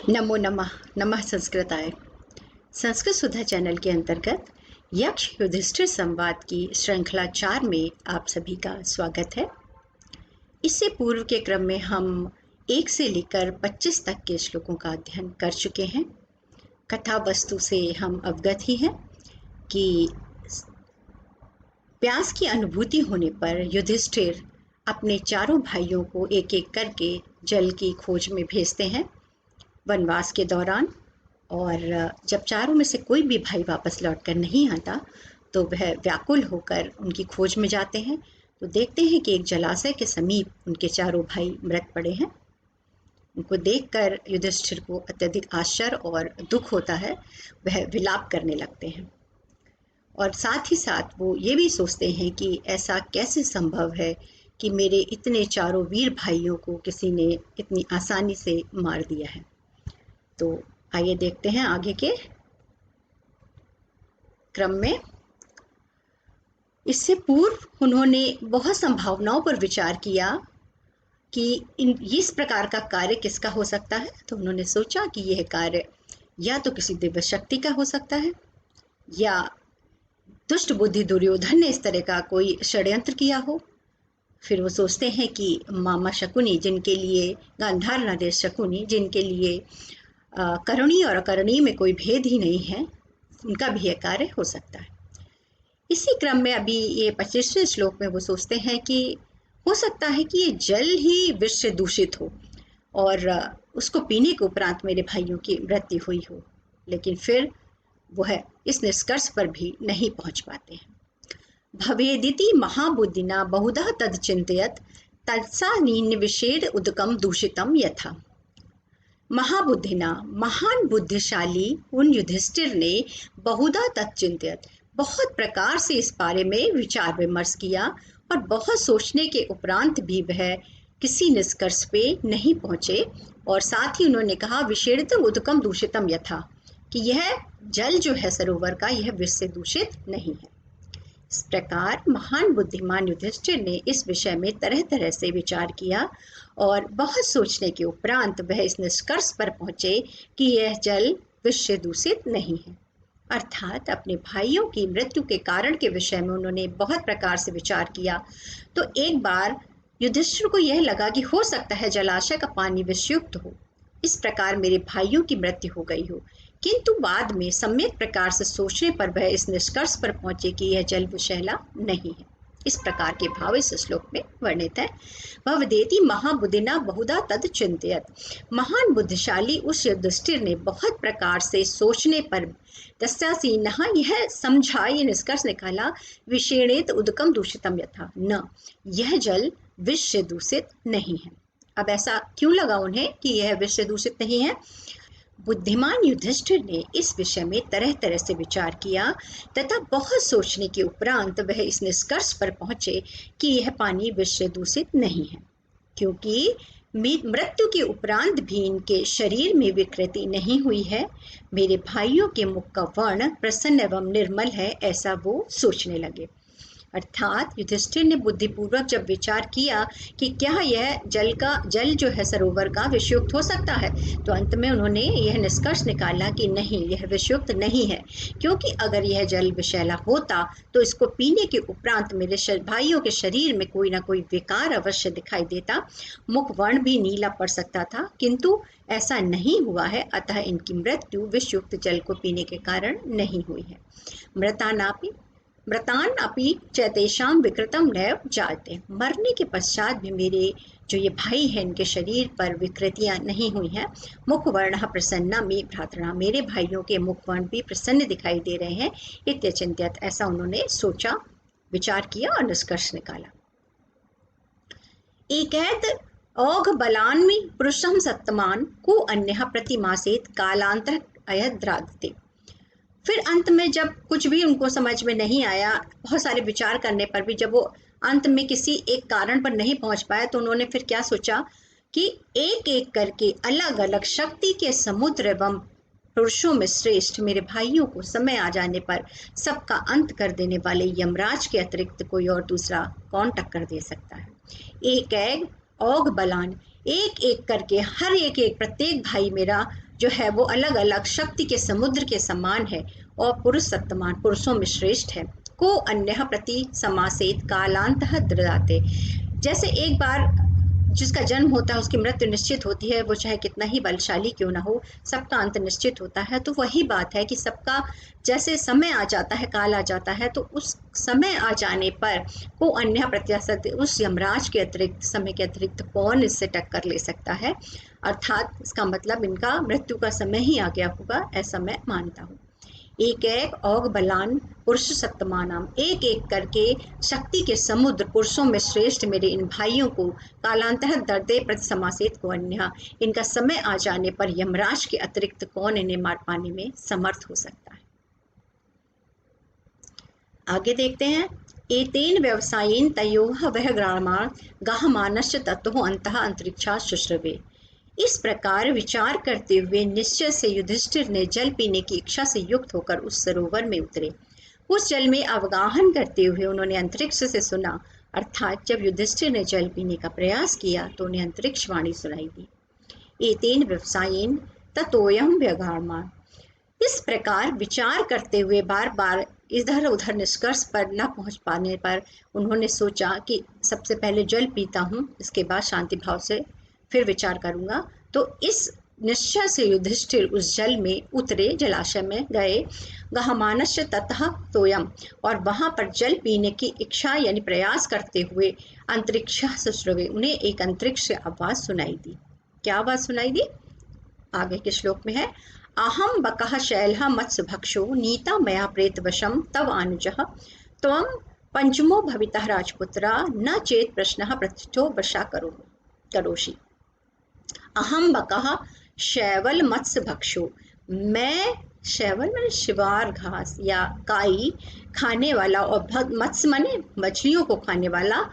नमो नमः नमः संस्कृताय। संस्कृत सुधा चैनल के अंतर्गत यक्ष युधिष्ठिर संवाद की श्रृंखला 4 में आप सभी का स्वागत है। इससे पूर्व के क्रम में हम 1 से लेकर 25 तक के श्लोकों का अध्ययन कर चुके हैं। कथा वस्तु से हम अवगत ही हैं कि प्यास की अनुभूति होने पर युधिष्ठिर अपने चारों भाइयों को एक एक करके जल की खोज में भेजते हैं वनवास के दौरान। और जब चारों में से कोई भी भाई वापस लौटकर नहीं आता तो वह व्याकुल होकर उनकी खोज में जाते हैं तो देखते हैं कि एक जलाशय के समीप उनके चारों भाई मृत पड़े हैं। उनको देखकर युधिष्ठिर को अत्यधिक आश्चर्य और दुख होता है। वह विलाप करने लगते हैं और साथ ही साथ वो ये भी सोचते हैं कि ऐसा कैसे संभव है कि मेरे इतने चारों वीर भाइयों को किसी ने इतनी आसानी से मार दिया है। तो आइए देखते हैं आगे के क्रम में। इससे पूर्व उन्होंने बहुत संभावनाओं पर विचार किया कि इस प्रकार का कार्य किसका हो सकता है। तो उन्होंने सोचा कि यह कार्य या तो किसी दिव्य शक्ति का हो सकता है या दुष्ट बुद्धि दुर्योधन ने इस तरह का कोई षड्यंत्र किया हो। फिर वो सोचते हैं कि मामा शकुनी, जिनके लिए गांधार नरेश शकुनी, जिनके लिए करुणी और अकरुणी में कोई भेद ही नहीं है, उनका भी यह कार्य हो सकता है। इसी क्रम में अभी ये 25वें श्लोक में वो सोचते हैं कि हो सकता है कि ये जल ही विष से दूषित हो और उसको पीने के उपरांत मेरे भाइयों की मृत्यु हुई हो। लेकिन फिर वह इस निष्कर्ष पर भी नहीं पहुंच पाते हैं। भवेदिति महाबुद्धिना बहुधा तद चिंतयत तत्सा निविषेद उदकम दूषितम यथा। महाबुद्धिना, महान बुद्धिशाली उन युधिष्ठिर ने बहुधा तत्चिंतित, बहुत प्रकार से इस बारे में विचार विमर्श किया और बहुत सोचने के उपरांत भी वह किसी निष्कर्ष पे नहीं पहुंचे। और साथ ही उन्होंने कहा विषेदित उदकम दूषितम यथा, कि यह जल जो है सरोवर का, यह विष से दूषित नहीं है। इस प्रकार महान बुद्धिमान युधिष्ठिर ने इस विषय में तरह तरह से विचार किया और बहुत सोचने के उपरांत वह इस निष्कर्ष पर पहुंचे कि यह जल विष से दूषित नहीं है। अर्थात अपने भाइयों की मृत्यु के कारण के विषय में उन्होंने बहुत प्रकार से विचार किया। तो एक बार युधिष्ठिर को यह लगा कि हो सकता है जलाशय का पानी विषयुक्त हो, इस प्रकार मेरे भाइयों की मृत्यु हो गई हो। किंतु बाद में सम्यक प्रकार से सोचने पर वह इस निष्कर्ष पर पहुंचे कि यह जल विषैला नहीं है। इस प्रकार के भाव इस श्लोक में वर्णित है। भवदेति महाबुद्धिना बहुधा तद चिंतयत, महान बुद्धिशाली उस युधिष्ठिर ने बहुत प्रकार से सोचने पर तस्यासीनः यह समझा, ये निष्कर्ष निकाला, विषेणेत उदकम दूषितम यथा, न, यह जल विष से दूषित नहीं है। अब ऐसा क्यों लगा उन्हें कि यह विष से दूषित नहीं है? बुद्धिमान युधिष्ठिर ने इस विषय में तरह तरह से विचार किया तथा बहुत सोचने के उपरांत वह इस निष्कर्ष पर पहुंचे कि यह पानी विष से दूषित नहीं है, क्योंकि मृत्यु के उपरांत भी इनके शरीर में विकृति नहीं हुई है। मेरे भाइयों के मुख का वर्ण प्रसन्न एवं निर्मल है, ऐसा वो सोचने लगे। अर्थात युधिष्ठिर ने बुद्धिपूर्वक जब विचार किया कि क्या यह जल जो है सरोवर का विषयुक्त हो सकता है, तो अंत में उन्होंने यह निष्कर्ष निकाला कि नहीं, यह विषयुक्त नहीं है, क्योंकि अगर यह जल विषैला होता तो इसको पीने के उपरांत मेरे भाइयों के शरीर में कोई ना कोई विकार अवश्य दिखाई देता, मुख वर्ण भी नीला पड़ सकता था, किंतु ऐसा नहीं हुआ है। अतः इनकी मृत्यु विषयुक्त जल को पीने के कारण नहीं हुई है। मृतान अपि चैतेषां विकृतम नैव जायते, मरने के पश्चात भी मेरे जो ये भाई हैं इनके शरीर पर विकृतियां नहीं हुई हैं। मुख वर्ण प्रसन्ना मे भ्रातृणाम, मेरे भाइयों के मुख वर्ण भी प्रसन्न दिखाई दे रहे हैं। इत्यचिंत्यत, ऐसा उन्होंने सोचा, विचार किया और निष्कर्ष निकाला। एकैत औघ बलान्मि पुरुषं सत्तमान को अन्यः प्रतिमासेत कालांतर अयद्रादते। फिर अंत में जब कुछ भी उनको समझ में नहीं आया, बहुत सारे विचार करने पर भी जब वो अंत में किसी एक कारण पर नहीं पहुंच पाए, तो उन्होंने फिर क्या सोचा कि एक एक करके अलग अलग शक्ति के समुद्र एवं पुरुषों में श्रेष्ठ मेरे भाइयों को समय आ जाने पर सबका अंत कर देने वाले यमराज के अतिरिक्त कोई और दूसरा कौन टक्कर दे सकता है। एक औघ बलान, एक एक करके हर एक एक प्रत्येक भाई मेरा जो है वो अलग अलग शक्ति के समुद्र के समान है और पुरुष सत्तमान पुरुषों में श्रेष्ठ है। को अन्य प्रति समासेत कालांत दृढ़ाते, जैसे एक बार जिसका जन्म होता है उसकी मृत्यु निश्चित होती है, वो चाहे कितना ही बलशाली क्यों ना हो, सबका अंत निश्चित होता है। तो वही बात है कि सबका जैसे समय आ जाता है, काल आ जाता है, तो उस समय आ जाने पर को अन्य प्रत्याशित उस यमराज के अतिरिक्त, समय के अतिरिक्त कौन इससे टक्कर ले सकता है। अर्थात इसका मतलब इनका मृत्यु का समय ही आ गया होगा, ऐसा मैं मानता हूँ। एक एक औग बलान पुरुष सत्तमानाम, एक एक करके शक्ति के समुद्र पुरुषों में श्रेष्ठ मेरे इन भाइयों को कालांतर दर्दे प्रति समासेत को अन्य, इनका समय आ जाने पर यमराज के अतिरिक्त कौन इन्हें मार पाने में समर्थ हो सकता है। आगे देखते हैं। एतेन व्यवसायेन तयोः वह ग्रामाण गहमानश्च तत्व अंतः अंतरिक्षा शुश्रवे। इस प्रकार विचार करते हुए निश्चय से युधिष्ठिर ने जल पीने की इच्छा से युक्त होकर उस सरोवर में उतरे। उस जल में अवगाहन करते हुए उन्होंने अंतरिक्ष से सुना, अर्थात जब युधिष्ठिर ने जल पीने का प्रयास किया तो उन्हें अंतरिक्ष वाणी सुनाई दी। एतेन व्यवसायेन ततोयम व्यगारमा, इस प्रकार विचार करते हुए बार बार इधर उधर निष्कर्ष पर न पहुंच पाने पर उन्होंने सोचा कि सबसे पहले जल पीता हूँ, इसके बाद शांति भाव से फिर विचार करूंगा। तो इस निश्चय से युधिष्ठिर उस जल में उतरे, जलाशय में गए। गहमानश्च ततः तोयम, और वहां पर जल पीने की इच्छा यानी प्रयास करते हुए अंतरिक्ष शुश्रवे, उन्हें एक अंतरिक्ष से आवाज सुनाई दी। क्या आवाज सुनाई दी? आगे के श्लोक में है, अहम बकः शैलः मत्स्य भक्षो नीता मया प्रेतवशम तव अनुजः त्वं पंचमो भवितः राजपुत्रा न चेत प्रश्नः प्रतिष्ठो वशा करोषि। अहम बकः शैवल मत्स्य भक्षो, मैं शैवल मैंने शिवार घास या काई खाने वाला और मत्स्य माने मछलियों को खाने वाला,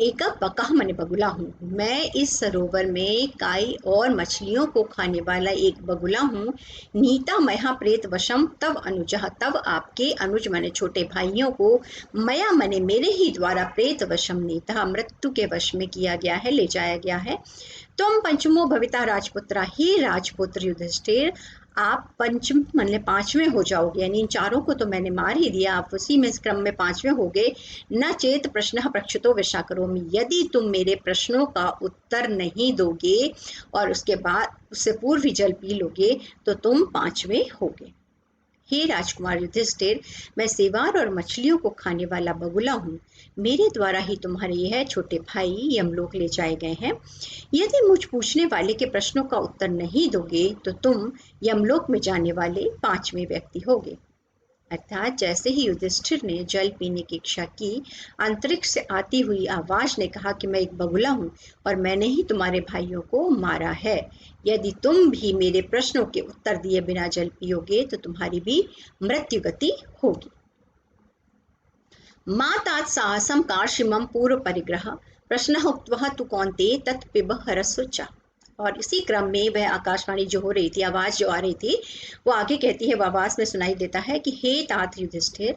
एक बकह माने बगुला हूँ। मैं इस सरोवर में काई और मछलियों को खाने वाला एक बगुला हूँ। नीता मया प्रेत वशम तव अनुजः, तब आपके अनुज माने छोटे भाइयों को मया माने मेरे ही द्वारा प्रेत वशम नीता मृत्यु के वश में किया गया है, ले जाया गया है। तुम पंचमो भविता राजपुत्रा, ही राजपुत्र युधिष्ठिर आप पंचम मतलब पांचवें हो जाओगे, यानी इन चारों को तो मैंने मार ही दिया, आप उसी में क्रम में पांचवें हो गए। न चेत प्रश्न प्रक्षुतो विशा करोमि, यदि तुम मेरे प्रश्नों का उत्तर नहीं दोगे और उसके बाद उससे पूर्व ही जल पी लोगे तो तुम पांचवें होगे। हे राजकुमार युधिष्ठिर, मैं सेवार और मछलियों को खाने वाला बगुला हूँ। मेरे द्वारा ही तुम्हारे यह छोटे भाई यमलोक ले जाए गए हैं। यदि मुझ पूछने वाले के प्रश्नों का उत्तर नहीं दोगे तो तुम यमलोक में जाने वाले पांचवें व्यक्ति होगे। अर्थात जैसे ही युधिष्ठिर ने जल पीने की इच्छा की, अंतरिक्ष से आती हुई आवाज ने कहा कि मैं एक बगुला हूँ और मैंने ही तुम्हारे भाइयों को मारा है। यदि तुम भी मेरे प्रश्नों के उत्तर दिए बिना जल पियोगे तो तुम्हारी भी मृत्यु गति होगी। मातात साहसम कार्षिमं पूर्व परिग्रह प्रश्न उक्त्वा तु कौन्तेय तत्पिब हरस्वचा। और इसी क्रम में वह आकाशवाणी जो हो रही थी, आवाज जो आ रही थी, वो आगे कहती है, वो आवाज में सुनाई देता है कि हे तात युधिष्ठिर,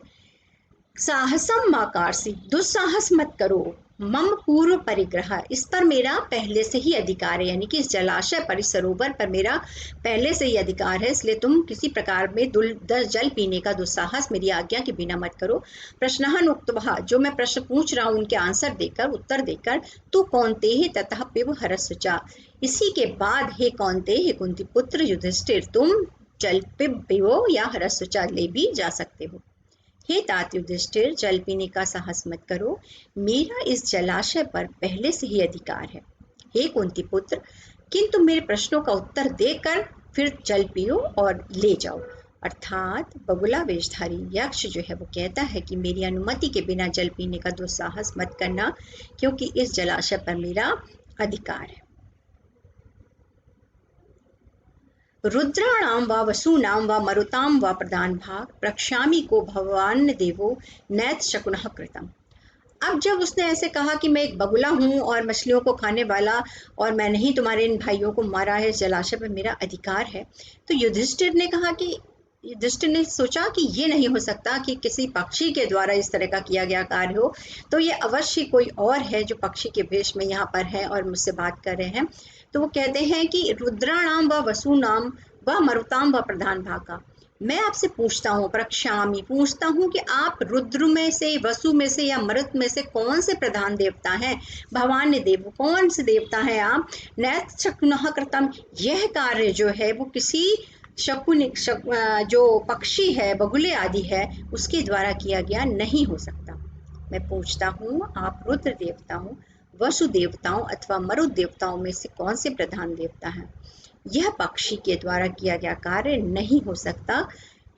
साहसम माकारसी, दुस्साहस मत करो। मम पूर्व परिग्रह, इस पर मेरा पहले से ही अधिकार है, यानी कि इस जलाशय पर, इस सरोवर पर मेरा पहले से ही अधिकार है, इसलिए तुम किसी प्रकार में जल पीने का दुस्साहस मेरी आज्ञा के बिना मत करो। प्रश्नहन उक्तवः, जो मैं प्रश्न पूछ रहा हूँ उनके आंसर देकर, उत्तर देकर, तू कौन्तेय ततः पिब हरस्वचा, इसी के बाद हे कौन्तेय, हे कुंती पुत्र युधिष्ठिर, तुम जल पिबो या हरस्वचा ले भी जा सकते हो। हे तात युधिष्ठिर, जल पीने का साहस मत करो, मेरा इस जलाशय पर पहले से ही अधिकार है। हे कुंती पुत्र, किंतु मेरे प्रश्नों का उत्तर देकर फिर जल पियो और ले जाओ। अर्थात बगुला वेशधारी यक्ष जो है वो कहता है कि मेरी अनुमति के बिना जल पीने का दुस्साहस मत करना, क्योंकि इस जलाशय पर मेरा अधिकार है। रुद्राणां वा वसूनां वा मरुतां वा प्रदान भाग प्रक्षामी को भगवान देवो नैत शकुनः कृतम। अब जब उसने ऐसे कहा कि मैं एक बगुला हूँ और मछलियों को खाने वाला और मैंने ही तुम्हारे इन भाइयों को मारा है, इस जलाशय पर मेरा अधिकार है, तो युधिष्ठिर ने कहा कि युधिष्ठिर ने सोचा कि ये नहीं हो सकता कि किसी पक्षी के द्वारा इस तरह का किया गया कार्य हो, तो ये अवश्य कोई और है जो पक्षी के भेष में यहाँ पर है और मुझसे बात कर रहे हैं। तो वो कहते हैं कि रुद्राणाम व वसुनाम व मरुताम व प्रधान भागा, मैं आपसे पूछता हूँ, प्रक्षामी पूछता हूँ कि आप रुद्र में से, वसु में से या मरुत में से कौन से प्रधान देवता हैं? भवान्य देव, कौन से देवता हैं आप? नैत शकुनः कृतम, यह कार्य जो है वो किसी जो पक्षी है, बगुले आदि है, उसके द्वारा किया गया नहीं हो सकता। मैं पूछता हूँ, आप रुद्र देवता हूँ, वसु देवताओं अथवा मरुत देवताओं में से कौन से प्रधान देवता हैं? यह पक्षी के द्वारा किया गया कार्य नहीं हो सकता।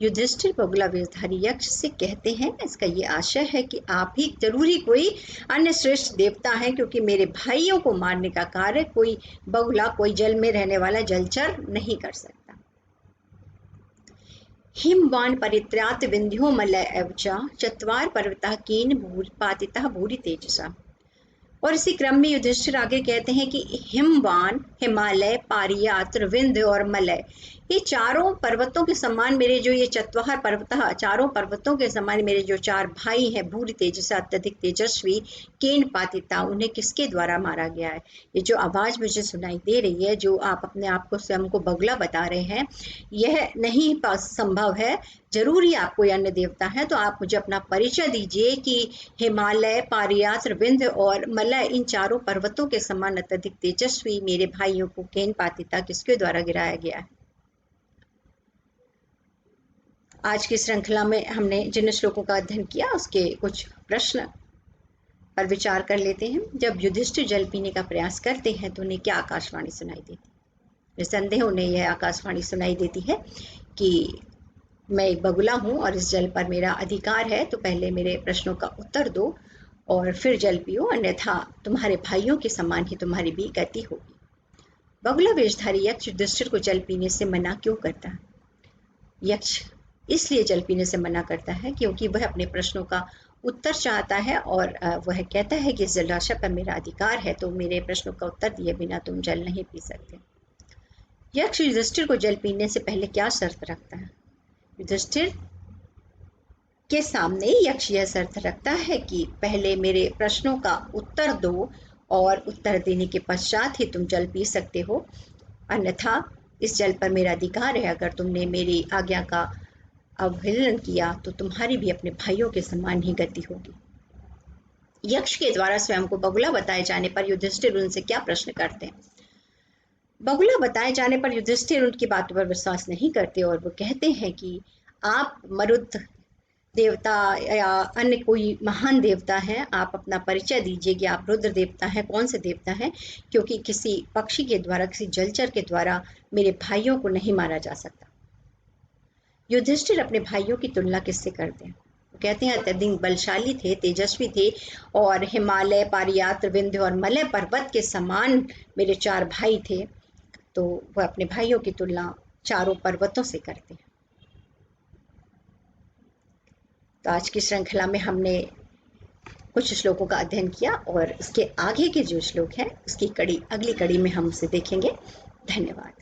युधिष्ठिर बगुला वेशधारी यक्ष से कहते हैं, इसका ये आशय है कि आप ही जरूर ही कोई अन्य श्रेष्ठ देवता हैं, क्योंकि मेरे भाइयों को मारने का कार्य कोई बगुला, कोई जल में रहने वाला जलचर नहीं कर सकता। हिमवान परित्रात विंध्यो मलय एवचा चत्वार पर्वतः कीन पातितः भूरि तेजसा। और इसी क्रम में युधिष्ठिर आगे कहते हैं कि हिमवान, हिमालय, पारियात्र, विंध्य और मलय, ये चारों पर्वतों के समान मेरे जो ये चत्वार पर्वत, चारों पर्वतों के समान मेरे जो चार भाई हैं, भूरि तेजसा, अत्यधिक तेजस्वी, केन पातिता, उन्हें किसके द्वारा मारा गया है? ये जो आवाज मुझे सुनाई दे रही है, जो आप अपने आप को स्वयं को बगुला बता रहे हैं, यह नहीं संभव है। जरूर ही आप कोई अन्य देवता है। तो आप मुझे अपना परिचय दीजिए कि हिमालय, पारियात्र, विंध्य और मलय, इन चारों पर्वतों के समान अत्यधिक तेजस्वी मेरे भाइयों को केन पातिता किसके द्वारा गिराया गया है? आज की श्रृंखला में हमने जिन श्लोकों का अध्ययन किया उसके कुछ प्रश्न पर विचार कर लेते हैं। जब युधिष्ठिर जल पीने का प्रयास करते हैं तो उन्हें क्या आकाशवाणी सुनाई देती? निसंदेह उन्हें यह आकाशवाणी सुनाई देती है कि मैं एक बगुला हूँ और इस जल पर मेरा अधिकार है, तो पहले मेरे प्रश्नों का उत्तर दो और फिर जल पियो, अन्यथा तुम्हारे भाइयों के समान ही तुम्हारी भी गति होगी। बगुला वेशधारी यक्ष युधिष्ठिर को जल पीने से मना क्यों करता है? यक्ष इसलिए जल पीने से मना करता है क्योंकि वह अपने प्रश्नों का उत्तर चाहता है और वह कहता है कि इस जलाशय पर मेरा अधिकार है, तो मेरे प्रश्नों का उत्तर दिए बिना तुम जल नहीं पी सकते। यक्ष युधिष्ठिर को जल पीने से पहले क्या शर्त रखता है? युधिष्ठिर के सामने यक्ष यह शर्त रखता है कि पहले मेरे प्रश्नों का उत्तर दो और उत्तर देने के पश्चात ही तुम जल पी सकते हो, अन्यथा इस जल पर मेरा अधिकार है। अगर तुमने मेरी आज्ञा का अवहेलना किया तो तुम्हारी भी अपने भाइयों के समान ही गति होगी। यक्ष के द्वारा स्वयं को बगुला बताए जाने पर युधिष्ठिर उनसे क्या प्रश्न करते हैं? बगुला बताए जाने पर युधिष्ठिर उनकी बातों पर विश्वास नहीं करते और वो कहते हैं कि आप मरुत देवता या अन्य कोई महान देवता हैं, आप अपना परिचय दीजिए कि आप रुद्र देवता हैं, कौन से देवता हैं, क्योंकि किसी पक्षी के द्वारा, किसी जलचर के द्वारा मेरे भाइयों को नहीं मारा जा सकता। युधिष्ठिर अपने भाइयों की तुलना किससे करते हैं? वो कहते हैं अत्यधिक बलशाली थे, तेजस्वी थे और हिमालय, पारियात्र, विंध्य और मलय पर्वत के समान मेरे चार भाई थे, तो वह अपने भाइयों की तुलना चारों पर्वतों से करते हैं। तो आज की श्रृंखला में हमने कुछ श्लोकों का अध्ययन किया और इसके आगे के जो श्लोक हैं उसकी कड़ी, अगली कड़ी में हम उसे देखेंगे। धन्यवाद।